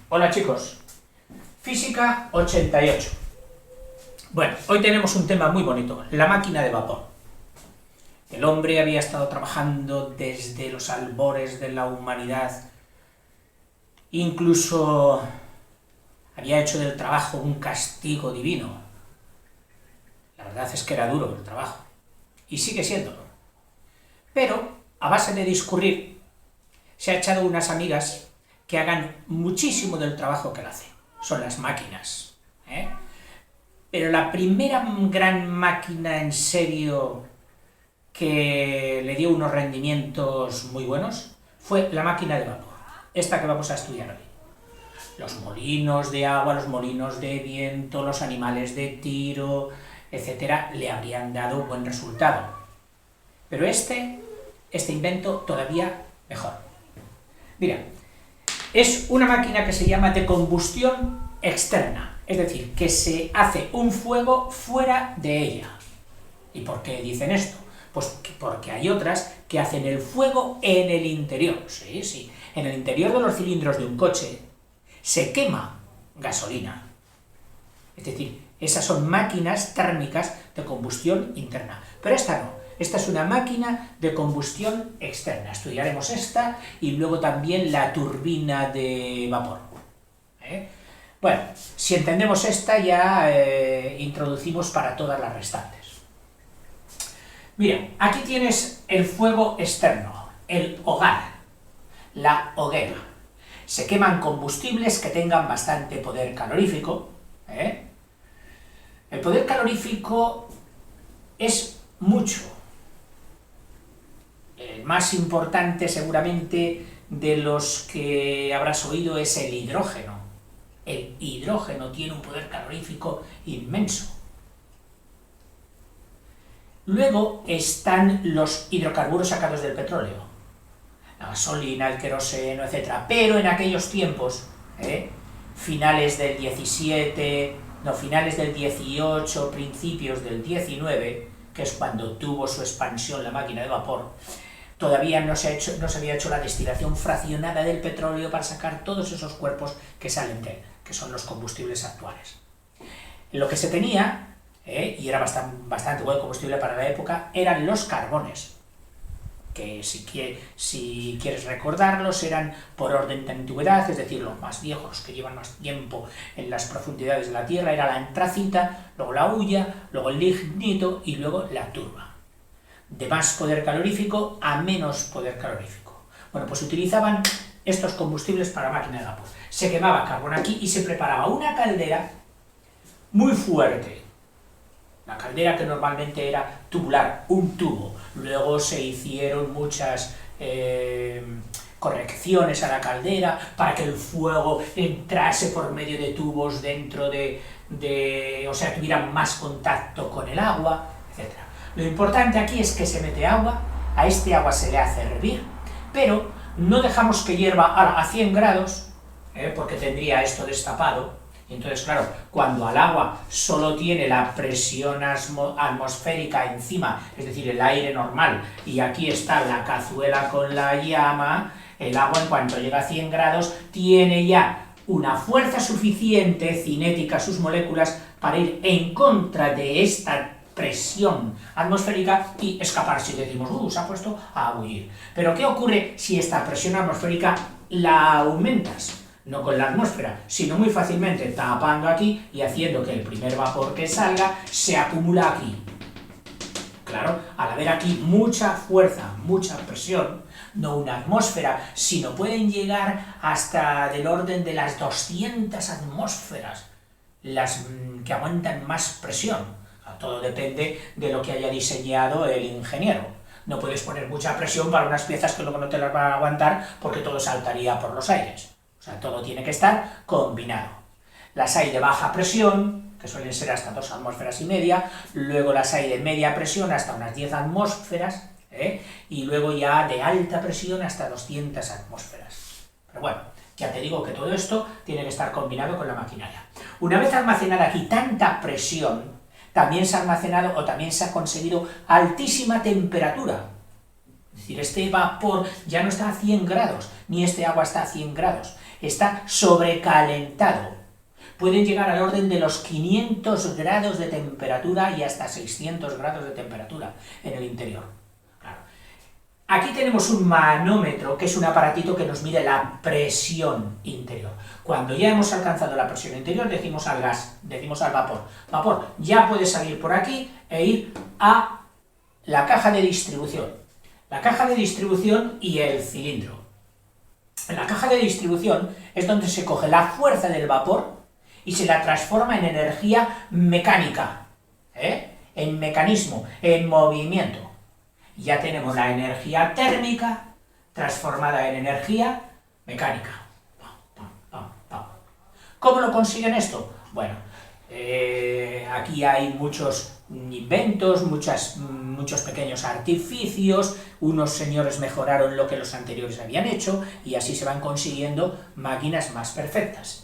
Hola chicos, Física 88. Bueno, hoy tenemos un tema muy bonito, la máquina de vapor. El hombre había estado trabajando desde los albores de la humanidad, incluso había hecho del trabajo un castigo divino. La verdad es que era duro el trabajo, y sigue siéndolo. Pero, a base de discurrir, se ha echado unas amigas que hagan muchísimo del trabajo que él hace. Son las máquinas, ¿eh? Pero la primera gran máquina en serio que le dio unos rendimientos muy buenos fue la máquina de vapor, esta que vamos a estudiar hoy. Los molinos de agua, los molinos de viento, los animales de tiro, etcétera, le habrían dado buen resultado. Pero este invento todavía mejor. Mira, es una máquina que se llama de combustión externa, es decir, que se hace un fuego fuera de ella. ¿Y por qué dicen esto? Pues porque hay otras que hacen el fuego en el interior. Sí, en el interior de los cilindros de un coche se quema gasolina. Es decir, esas son máquinas térmicas de combustión interna. Pero esta no. Esta es una máquina de combustión externa. Estudiaremos esta y luego también la turbina de vapor. Bueno, si entendemos esta ya introducimos para todas las restantes. Mira, aquí tienes el fuego externo, el hogar, la hoguera. Se queman combustibles que tengan bastante poder calorífico. El poder calorífico es mucho. El más importante seguramente de los que habrás oído es el hidrógeno. El hidrógeno tiene un poder calorífico inmenso. Luego están los hidrocarburos sacados del petróleo, la gasolina, el queroseno, etc. Pero en aquellos tiempos, finales del 18, principios del 19, que es cuando tuvo su expansión la máquina de vapor, todavía no se había hecho la destilación fraccionada del petróleo para sacar todos esos cuerpos que salen de él, que son los combustibles actuales. Lo que se tenía, y era bastante buen combustible para la época, eran los carbones, que si quieres recordarlos eran por orden de antigüedad, es decir, los más viejos, los que llevan más tiempo en las profundidades de la Tierra, era la antracita, luego la hulla, luego el lignito y luego la turba. De más poder calorífico a menos poder calorífico. Bueno, pues utilizaban estos combustibles para máquina de vapor. Se quemaba carbón aquí y se preparaba una caldera muy fuerte. La caldera que normalmente era tubular, un tubo. Luego se hicieron muchas correcciones a la caldera para que el fuego entrase por medio de tubos dentro o sea, tuvieran más contacto con el agua, etc. Lo importante aquí es que se mete agua, a este agua se le hace hervir, pero no dejamos que hierva a 100 grados, porque tendría esto destapado, y entonces, claro, cuando al agua solo tiene la presión atmosférica encima, es decir, el aire normal, y aquí está la cazuela con la llama, el agua en cuanto llega a 100 grados tiene ya una fuerza suficiente cinética, sus moléculas, para ir en contra de esta presión atmosférica y escaparse, y decimos, se ha puesto a bullir. Pero ¿qué ocurre si esta presión atmosférica la aumentas? No con la atmósfera, sino muy fácilmente tapando aquí y haciendo que el primer vapor que salga se acumula aquí. Claro, al haber aquí mucha fuerza, mucha presión, no una atmósfera, sino pueden llegar hasta del orden de las 200 atmósferas, las que aguantan más presión. Todo depende de lo que haya diseñado el ingeniero. No puedes poner mucha presión para unas piezas que luego no te las van a aguantar porque todo saltaría por los aires. O sea, todo tiene que estar combinado. Las hay de baja presión, que suelen ser hasta 2 atmósferas y media, luego las hay de media presión hasta unas 10 atmósferas, y luego ya de alta presión hasta 200 atmósferas. Pero bueno, ya te digo que todo esto tiene que estar combinado con la maquinaria. Una vez almacenada aquí tanta presión, también se ha almacenado o también se ha conseguido altísima temperatura. Es decir, este vapor ya no está a 100 grados, ni este agua está a 100 grados. está sobrecalentado. Pueden llegar al orden de los 500 grados de temperatura y hasta 600 grados de temperatura en el interior. Claro. Aquí tenemos un manómetro, que es un aparatito que nos mide la presión interior. Cuando ya hemos alcanzado la presión interior, decimos al gas, decimos al vapor. Vapor, ya puede salir por aquí e ir a la caja de distribución. La caja de distribución y el cilindro. En la caja de distribución es donde se coge la fuerza del vapor y se la transforma en energía mecánica, en mecanismo, en movimiento. Ya tenemos la energía térmica transformada en energía mecánica. ¿Cómo lo consiguen esto? Bueno, aquí hay muchos inventos, muchos pequeños artificios, unos señores mejoraron lo que los anteriores habían hecho y así se van consiguiendo máquinas más perfectas.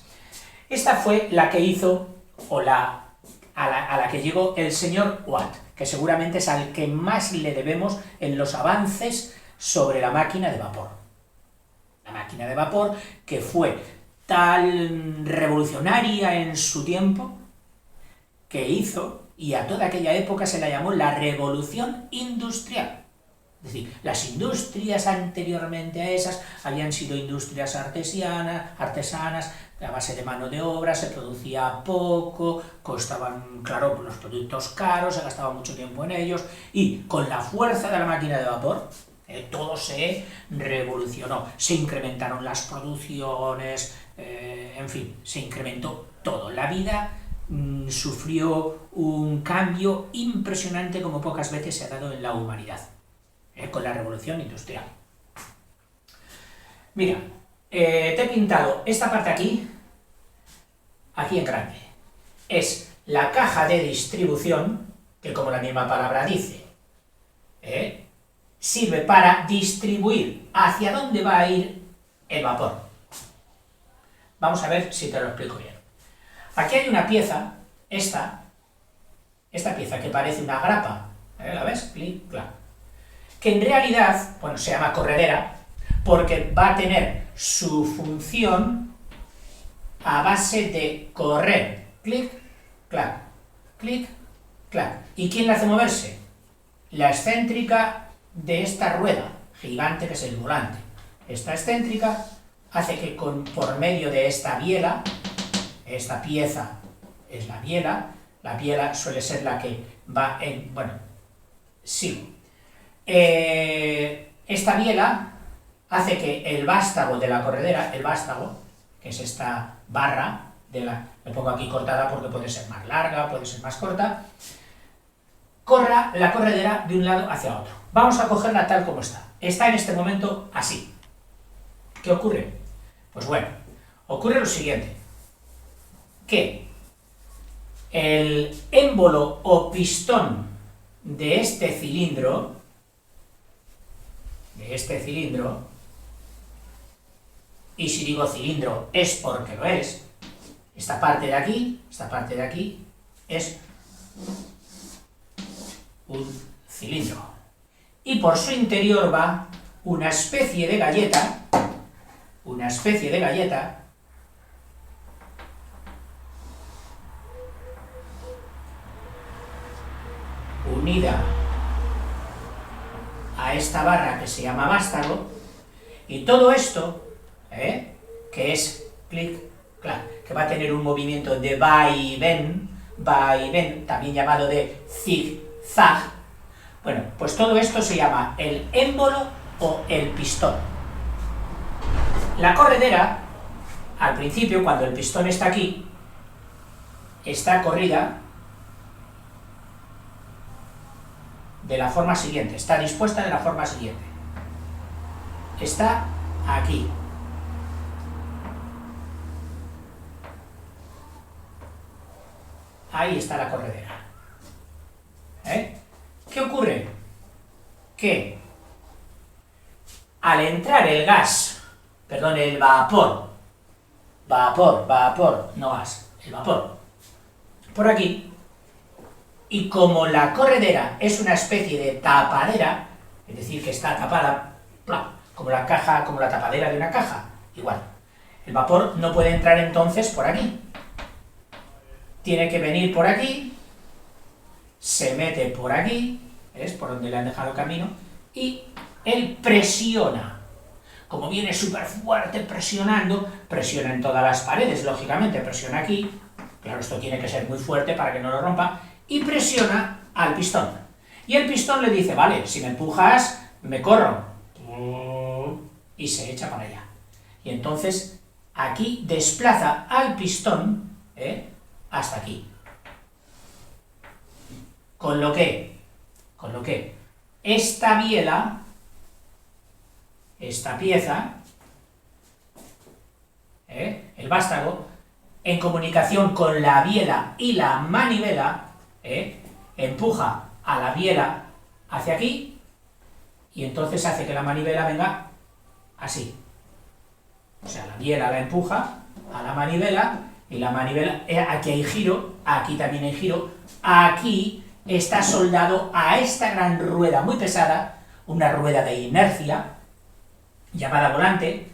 Esta fue la que hizo, o a la que llegó el señor Watt, que seguramente es al que más le debemos en los avances sobre la máquina de vapor. La máquina de vapor que fue tan revolucionaria en su tiempo, que hizo, y a toda aquella época se la llamó la Revolución Industrial. Es decir, las industrias anteriormente a esas habían sido industrias artesanas, a base de mano de obra, se producía poco, costaban, claro, los productos caros, se gastaba mucho tiempo en ellos, y con la fuerza de la máquina de vapor, todo se revolucionó, se incrementaron las producciones, en fin, se incrementó todo. La vida sufrió un cambio impresionante como pocas veces se ha dado en la humanidad, con la revolución industrial. Mira, te he pintado esta parte aquí en grande. Es la caja de distribución, que como la misma palabra dice, sirve para distribuir hacia dónde va a ir el vapor. Vamos a ver si te lo explico bien. Aquí hay una pieza, esta pieza que parece una grapa, ¿la ves? Clic, clac. Que en realidad, bueno, se llama corredera, porque va a tener su función a base de correr. Clic, clac, clic, clac. ¿Y quién la hace moverse? La excéntrica de esta rueda gigante que es el volante. Esta excéntrica hace que por medio de esta biela, esta pieza es la biela suele ser la que va en... bueno, sí. Esta biela hace que el vástago de la corredera, el vástago, que es esta barra, le pongo aquí cortada porque puede ser más larga, puede ser más corta, corra la corredera de un lado hacia otro. Vamos a cogerla tal como está. Está en este momento así. ¿Qué ocurre? Pues bueno, ocurre lo siguiente, que el émbolo o pistón de este cilindro, y si digo cilindro es porque lo es, esta parte de aquí es un cilindro. Y por su interior va una especie de galleta, unida a esta barra que se llama vástago, y todo esto, que es clic, clac, que va a tener un movimiento de vaivén, también llamado de zig-zag. Bueno, pues todo esto se llama el émbolo o el pistón. La corredera, al principio, cuando el pistón está aquí, está corrida de la forma siguiente, está dispuesta de la forma siguiente. Está aquí. Ahí está la corredera. ¿Qué ocurre? Que al entrar el vapor, no gas, el vapor, por aquí, y como la corredera es una especie de tapadera, es decir, que está tapada, como la tapadera de una caja, igual, El vapor no puede entrar entonces por aquí. Tiene que venir por aquí, se mete por aquí, ¿ves? Por donde le han dejado el camino, y él presiona. Como viene súper fuerte presionando, presiona en todas las paredes, lógicamente, presiona aquí, claro, esto tiene que ser muy fuerte para que no lo rompa, y presiona al pistón. Y el pistón le dice, vale, si me empujas, me corro. Y se echa para allá. Y entonces, aquí desplaza al pistón, hasta aquí. Con lo que esta biela, esta pieza, el vástago, en comunicación con la biela y la manivela, empuja a la biela hacia aquí y entonces hace que la manivela venga así. O sea, la biela la empuja a la manivela y la manivela, aquí hay giro, aquí también hay giro, aquí está soldado a esta gran rueda muy pesada, una rueda de inercia, llamada volante,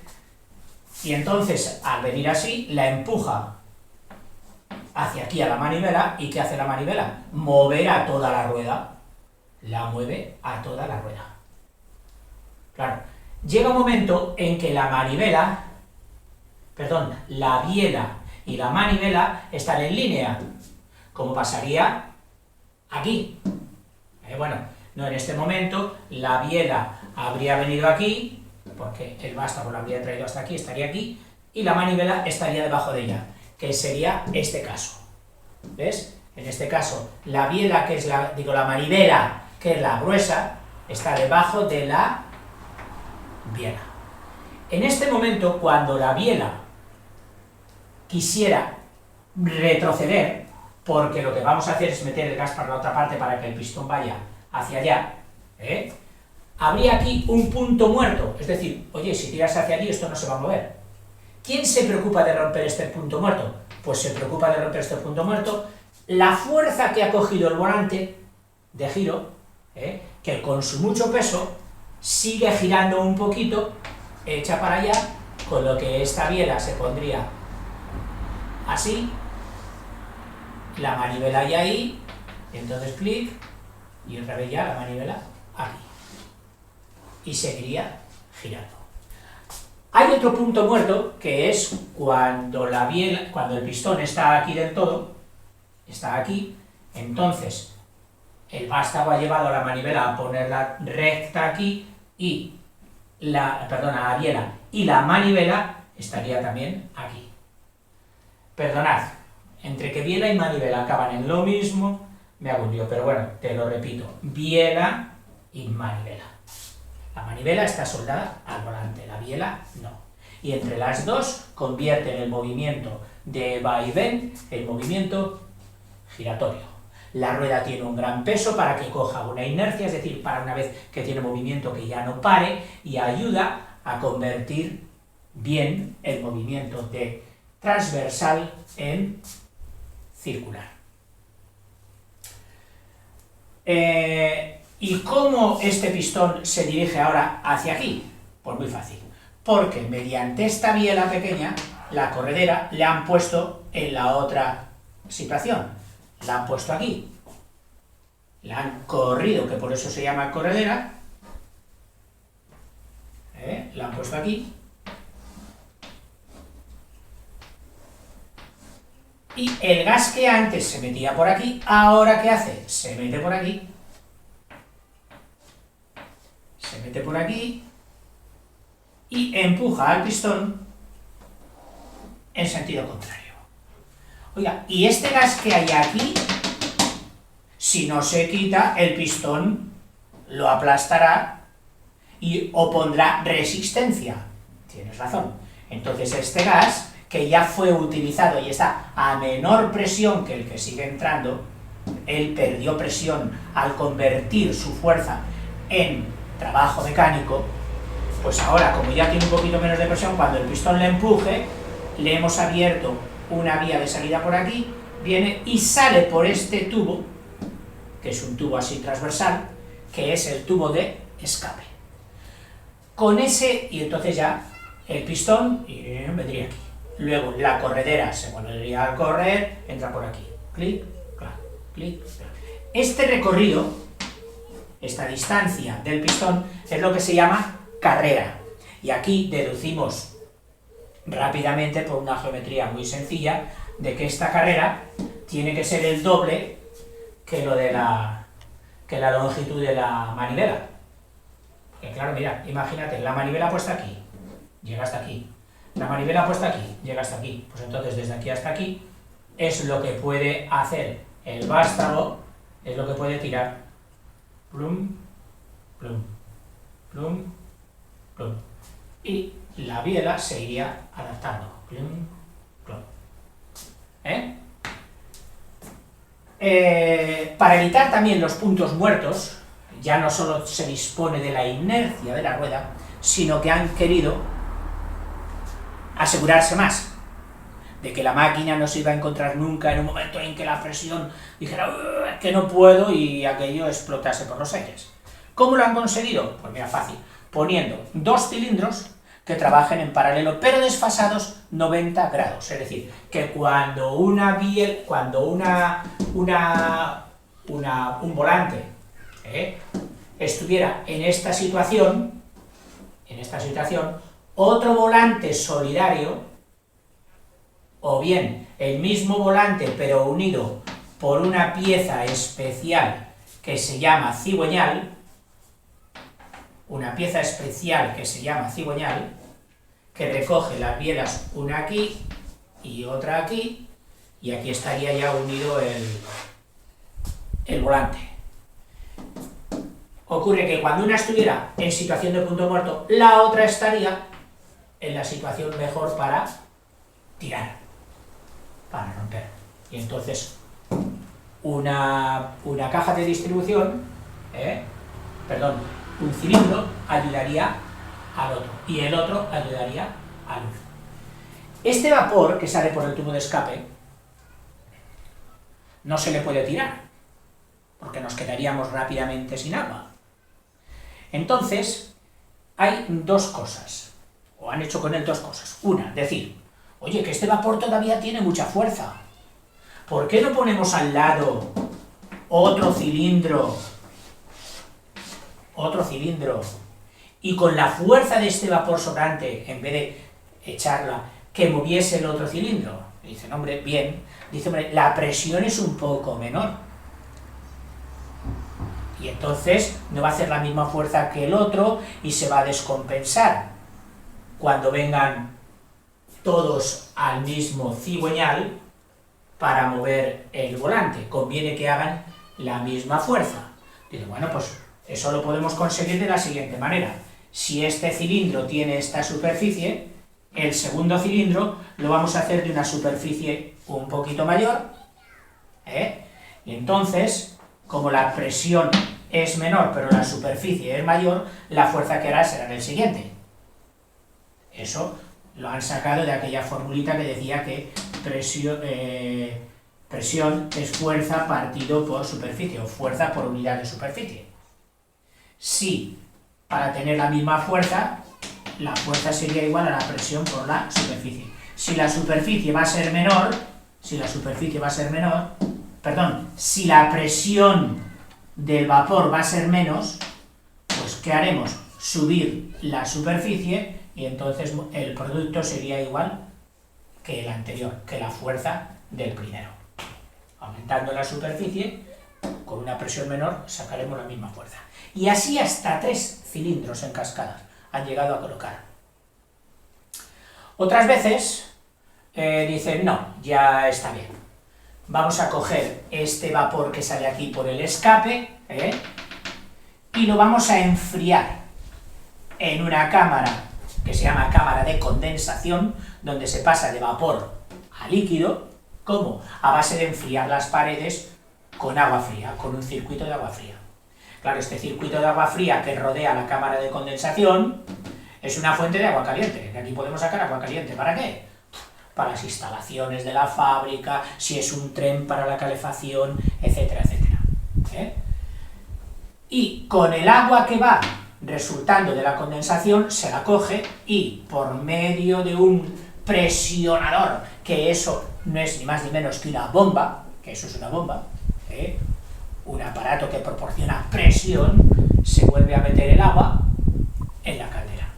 y entonces al venir así, la empuja hacia aquí a la manivela, ¿y qué hace la manivela? Mover a toda la rueda, la mueve a toda la rueda. Claro, llega un momento en que la biela y la manivela están en línea, como pasaría aquí. Bueno, no, en este momento la biela habría venido aquí, porque el vástago la habría traído hasta aquí, estaría aquí, y la manivela estaría debajo de ella, que sería este caso. ¿Ves? En este caso, la biela, que es la manivela, que es la gruesa, está debajo de la biela. En este momento, cuando la biela quisiera retroceder, porque lo que vamos a hacer es meter el gas para la otra parte para que el pistón vaya hacia allá, habría aquí un punto muerto, es decir, oye, si tiras hacia allí esto no se va a mover. ¿Quién se preocupa de romper este punto muerto? Pues se preocupa de romper este punto muerto la fuerza que ha cogido el volante de giro, que con su mucho peso sigue girando un poquito, echa para allá, con lo que esta biela se pondría así, la manivela ya ahí, entonces clic, y otra vez ya la manivela aquí. Y seguiría girando. Hay otro punto muerto, que es cuando el pistón está aquí del todo, está aquí, entonces el vástago ha llevado a la manivela a ponerla recta aquí, y la biela y la manivela estaría también aquí. Perdonad, entre que biela y manivela acaban en lo mismo, me hago un lío, pero bueno, te lo repito, biela y manivela. La manivela está soldada al volante, la biela no. Y entre las dos convierten el movimiento de vaivén en movimiento giratorio. La rueda tiene un gran peso para que coja una inercia, es decir, para una vez que tiene movimiento que ya no pare, y ayuda a convertir bien el movimiento de transversal en circular. ¿Y cómo este pistón se dirige ahora hacia aquí? Pues muy fácil, porque mediante esta biela pequeña, la corredera, le han puesto en la otra situación, la han puesto aquí, la han corrido, que por eso se llama corredera, la han puesto aquí, y el gas que antes se metía por aquí, ahora ¿qué hace? Se mete por aquí, se mete por aquí, y empuja al pistón en sentido contrario. Oiga, y este gas que hay aquí, si no se quita, el pistón lo aplastará y opondrá resistencia. Tienes razón. Entonces este gas, que ya fue utilizado y está a menor presión que el que sigue entrando, él perdió presión al convertir su fuerza en trabajo mecánico, pues ahora, como ya tiene un poquito menos de presión, cuando el pistón le empuje, le hemos abierto una vía de salida por aquí, viene y sale por este tubo, que es un tubo así transversal, que es el tubo de escape. Con ese, y entonces ya el pistón y vendría aquí. Luego la corredera se volvería a correr, entra por aquí. Clic, clac, clic, clac. Este recorrido, esta distancia del pistón, es lo que se llama carrera. Y aquí deducimos rápidamente, por una geometría muy sencilla, de que esta carrera tiene que ser el doble que la longitud de la manivela. Porque claro, mira, imagínate, la manivela puesta aquí, llega hasta aquí. La manivela puesta aquí, llega hasta aquí. Pues entonces desde aquí hasta aquí es lo que puede hacer el vástago, es lo que puede tirar. Plum, plum, plum, plum. Y la biela se iría adaptando. Plum, plum. Para evitar también los puntos muertos, ya no solo se dispone de la inercia de la rueda, sino que han querido asegurarse más de que la máquina no se iba a encontrar nunca en un momento en que la presión dijera que no puedo y aquello explotase por los aires. ¿Cómo lo han conseguido? Pues mira, fácil, poniendo dos cilindros que trabajen en paralelo, pero desfasados 90 grados. Es decir, que cuando un volante estuviera en esta situación, otro volante solidario, o bien el mismo volante pero unido por una pieza especial que se llama cigüeñal, que recoge las bielas una aquí y otra aquí, y aquí estaría ya unido el volante. Ocurre que cuando una estuviera en situación de punto muerto, la otra estaría en la situación mejor para tirar, para romper. Y entonces una caja de distribución, un cilindro ayudaría al otro, y el otro ayudaría al otro. Este vapor que sale por el tubo de escape no se le puede tirar, porque nos quedaríamos rápidamente sin agua. Entonces, hay dos cosas, o han hecho con él dos cosas. Una, decir, oye, que este vapor todavía tiene mucha fuerza, ¿por qué no ponemos al lado otro cilindro, y con la fuerza de este vapor sobrante, en vez de echarla, que moviese el otro cilindro? Y dicen, hombre, bien. Dice, hombre, la presión es un poco menor, y entonces no va a hacer la misma fuerza que el otro y se va a descompensar cuando vengan todos al mismo cigüeñal para mover el volante. Conviene que hagan la misma fuerza. Dice, bueno, pues eso lo podemos conseguir de la siguiente manera. Si este cilindro tiene esta superficie, el segundo cilindro lo vamos a hacer de una superficie un poquito mayor, y entonces, como la presión es menor pero la superficie es mayor, la fuerza que hará será en el siguiente. Eso lo han sacado de aquella formulita que decía que presión es fuerza partido por superficie, o fuerza por unidad de superficie. Si para tener la misma fuerza, la fuerza sería igual a la presión por la superficie. Si la presión del vapor va a ser menos, pues ¿qué haremos? Subir la superficie y entonces el producto sería igual que el anterior, que la fuerza del primero. Aumentando la superficie, con una presión menor sacaremos la misma fuerza. Y así hasta 3 cilindros en cascada han llegado a colocar. Otras veces dicen, no, ya está bien. Vamos a coger este vapor que sale aquí por el escape, y lo vamos a enfriar en una cámara que se llama cámara de condensación, donde se pasa de vapor a líquido. ¿Cómo? A base de enfriar las paredes con agua fría, con un circuito de agua fría. Claro, este circuito de agua fría que rodea la cámara de condensación es una fuente de agua caliente. De aquí podemos sacar agua caliente. ¿Para qué? Para las instalaciones de la fábrica, si es un tren para la calefacción, etcétera, etcétera. Y con el agua que va resultando de la condensación se la coge y por medio de un presionador, que eso no es ni más ni menos que una bomba, que eso es una bomba, un aparato que proporciona presión, se vuelve a meter el agua en la caldera.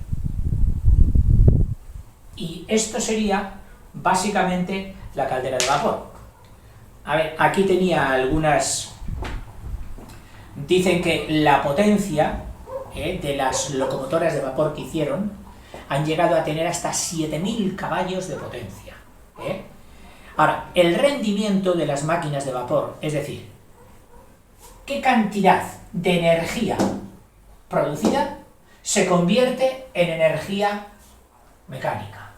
Y esto sería básicamente la caldera de vapor. A ver, aquí tenía algunas... Dicen que la potencia de las locomotoras de vapor que hicieron han llegado a tener hasta 7.000 caballos de potencia. Ahora, el rendimiento de las máquinas de vapor, es decir, qué cantidad de energía producida se convierte en energía mecánica.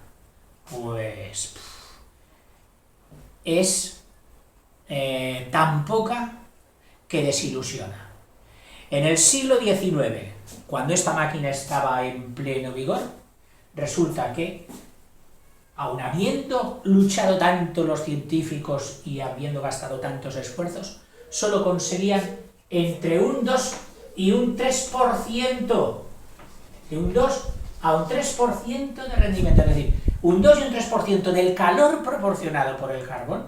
Pues es tan poca que desilusiona. En el siglo XIX, cuando esta máquina estaba en pleno vigor, resulta que, aun habiendo luchado tanto los científicos y habiendo gastado tantos esfuerzos, solo conseguían entre un 2 y un 3%, de un 2 a un 3% de rendimiento, es decir, un 2 y un 3% del calor proporcionado por el carbón.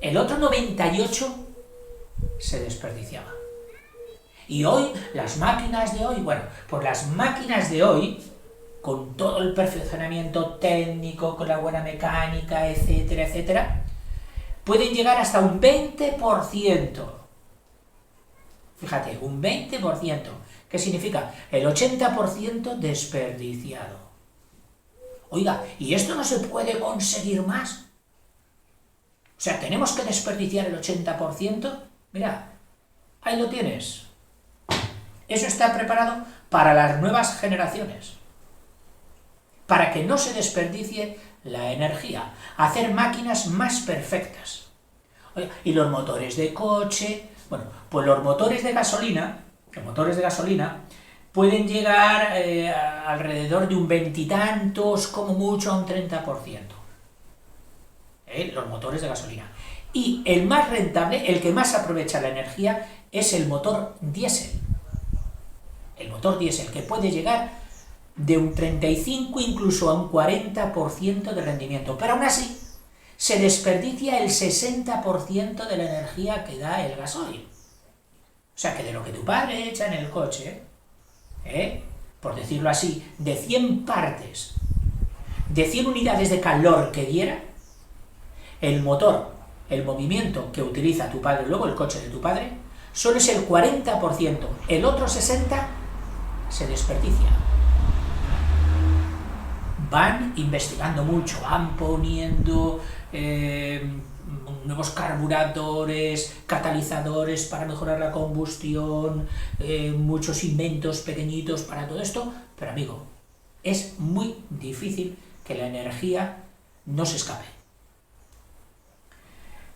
El otro 98% se desperdiciaba. Y hoy, las máquinas de hoy, bueno, pues las máquinas de hoy, con todo el perfeccionamiento técnico, con la buena mecánica, etcétera, etcétera, pueden llegar hasta un 20%. Fíjate, un 20%. ¿Qué significa? El 80% desperdiciado. Oiga, ¿y esto no se puede conseguir más? O sea, ¿tenemos que desperdiciar el 80%? Mira, ahí lo tienes. Eso está preparado para las nuevas generaciones, para que no se desperdicie la energía, hacer máquinas más perfectas. Oiga, y los motores de coche, bueno, pues los motores de gasolina pueden llegar alrededor de un 20 y tantos, como mucho a un 30%. Los motores de gasolina. Y el más rentable, el que más aprovecha la energía, es el motor diésel. El motor diésel, que puede llegar de un 35 incluso a un 40% de rendimiento. Pero aún así, se desperdicia el 60% de la energía que da el gasoil. O sea, que de lo que tu padre echa en el coche, por decirlo así, de 100 partes, de 100 unidades de calor que diera, el motor, el movimiento que utiliza tu padre, luego el coche de tu padre, solo es el 40%, el otro 60% se desperdicia. Van investigando mucho, van poniendo nuevos carburadores, catalizadores para mejorar la combustión, muchos inventos pequeñitos para todo esto, pero amigo, es muy difícil que la energía no se escape.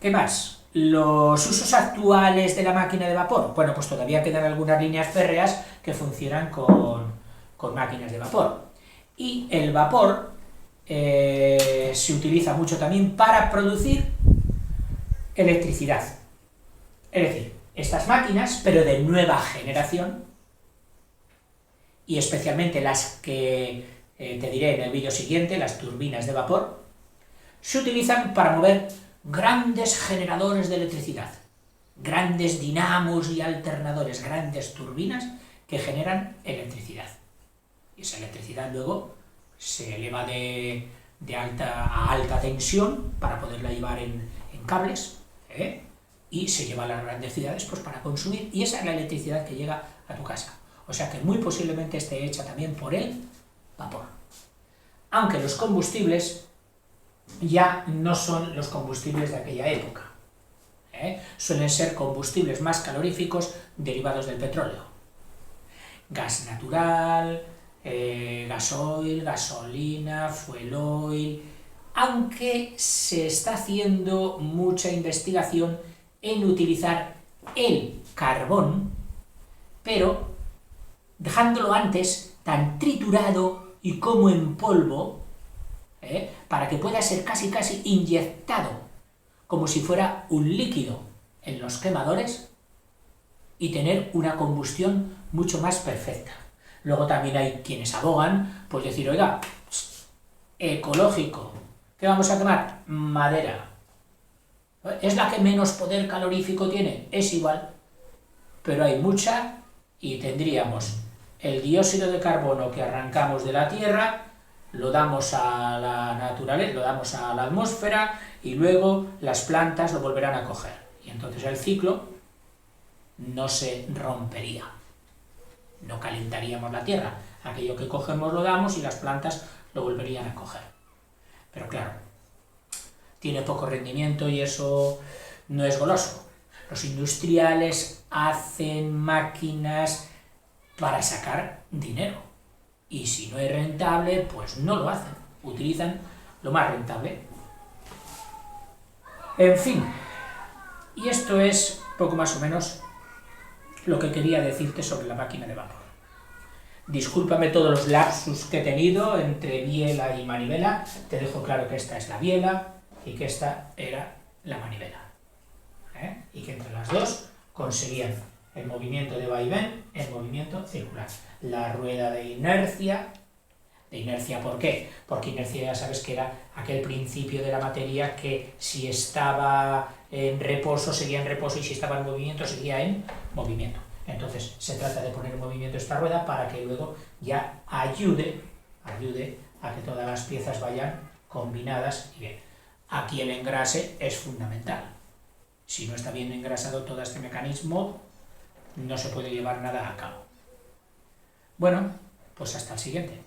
¿Qué más? Los usos actuales de la máquina de vapor. Bueno, pues todavía quedan algunas líneas férreas que funcionan con máquinas de vapor. Y el vapor se utiliza mucho también para producir electricidad. Es decir, estas máquinas, pero de nueva generación, y especialmente las que te diré en el vídeo siguiente, las turbinas de vapor, se utilizan para mover grandes generadores de electricidad, grandes dinamos y alternadores, grandes turbinas que generan electricidad. Y esa electricidad luego se eleva de alta a alta tensión para poderla llevar en cables, y se lleva a las grandes ciudades pues para consumir, y esa es la electricidad que llega a tu casa. O sea que muy posiblemente esté hecha también por el vapor. Aunque los combustibles ya no son los combustibles de aquella época. Suelen ser combustibles más caloríficos derivados del petróleo. Gas natural, gasoil, gasolina, fuel oil, aunque se está haciendo mucha investigación en utilizar el carbón, pero dejándolo antes tan triturado y como en polvo, para que pueda ser casi inyectado como si fuera un líquido en los quemadores y tener una combustión mucho más perfecta. Luego también hay quienes abogan, pues decir, oiga, ecológico, ¿qué vamos a quemar? Madera. ¿Es la que menos poder calorífico tiene? Es igual, pero hay mucha y tendríamos el dióxido de carbono que arrancamos de la Tierra, lo damos a la naturaleza, lo damos a la atmósfera y luego las plantas lo volverán a coger. Y entonces el ciclo no se rompería, no calentaríamos la Tierra. Aquello que cogemos lo damos y las plantas lo volverían a coger. Pero claro, tiene poco rendimiento y eso no es goloso. Los industriales hacen máquinas para sacar dinero. Y si no es rentable, pues no lo hacen. Utilizan lo más rentable. En fin, y esto es poco más o menos lo que quería decirte sobre la máquina de vapor. Discúlpame todos los lapsus que he tenido entre biela y manivela. Te dejo claro que esta es la biela y que esta era la manivela. Y que entre las dos conseguían el movimiento de vaivén, el movimiento circular. La rueda de inercia, ¿por qué? Porque inercia ya sabes que era aquel principio de la materia que si estaba en reposo seguía en reposo y si estaba en movimiento seguía en movimiento. Entonces se trata de poner en movimiento esta rueda para que luego ya ayude a que todas las piezas vayan combinadas y bien. Aquí el engrase es fundamental. Si no está bien engrasado todo este mecanismo, no se puede llevar nada a cabo. Bueno, pues hasta el siguiente.